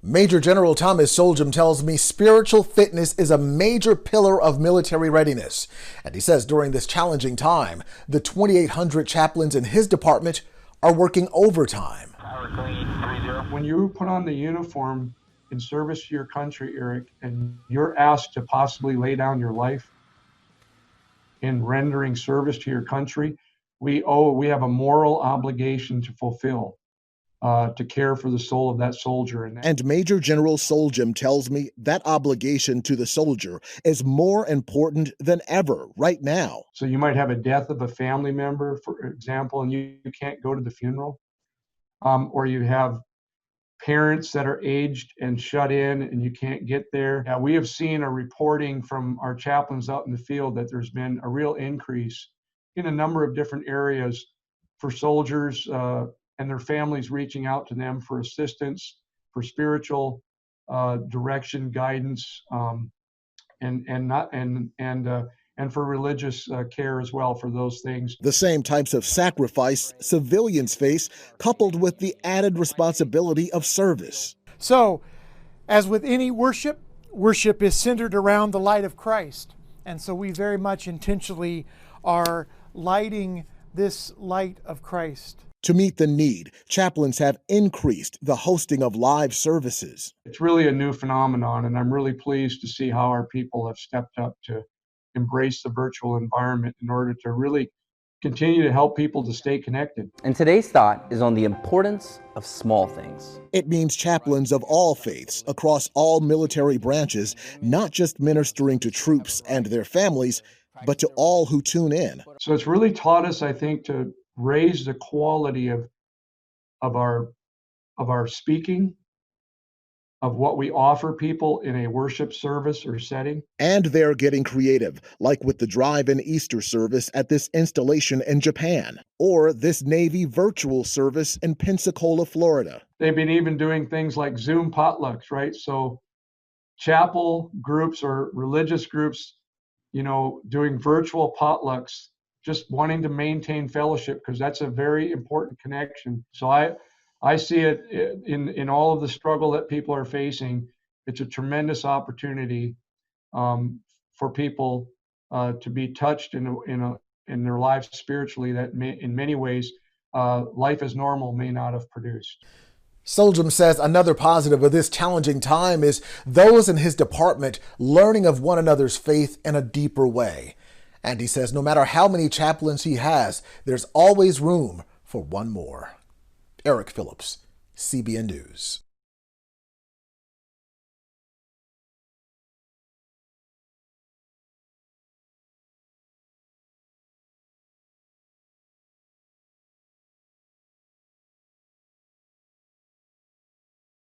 Major General Thomas Soljam tells me spiritual fitness is a major pillar of military readiness. And he says during this challenging time, the 2,800 chaplains in his department are working overtime. When you put on the uniform in service to your country, Eric, and you're asked to possibly lay down your life in rendering service to your country, we have a moral obligation to fulfill. To care for the soul of that soldier. And Major General Soljam tells me that obligation to the soldier is more important than ever right now. So you might have a death of a family member, for example, and you can't go to the funeral. Or you have parents that are aged and shut in and you can't get there. Now, we have seen a reporting from our chaplains out in the field that there's been a real increase in a number of different areas for soldiers and their families reaching out to them for assistance, for spiritual direction, guidance, and for religious care as well for those things. The same types of sacrifice civilians face, coupled with the added responsibility of service. So, as with any worship, worship is centered around the light of Christ. And so we very much intentionally are lighting this light of Christ. To meet the need, chaplains have increased the hosting of live services. It's really a new phenomenon, and I'm really pleased to see how our people have stepped up to embrace the virtual environment in order to really continue to help people to stay connected. And today's thought is on the importance of small things. It means chaplains of all faiths across all military branches, not just ministering to troops and their families, but to all who tune in. So it's really taught us, I think, to raise the quality of our speaking, of what we offer people in a worship service or setting. And they're getting creative, like with the drive-in Easter service at this installation in Japan, or this Navy virtual service in Pensacola, Florida. They've been even doing things like Zoom potlucks, right? So chapel groups or religious groups, doing virtual potlucks, just wanting to maintain fellowship, because that's a very important connection. So I see it in all of the struggle that people are facing. It's a tremendous opportunity for people to be touched in their lives spiritually that in many ways life as normal may not have produced. Soljam says another positive of this challenging time is those in his department learning of one another's faith in a deeper way. And he says no matter how many chaplains he has, there's always room for one more. Eric Phillips, CBN News.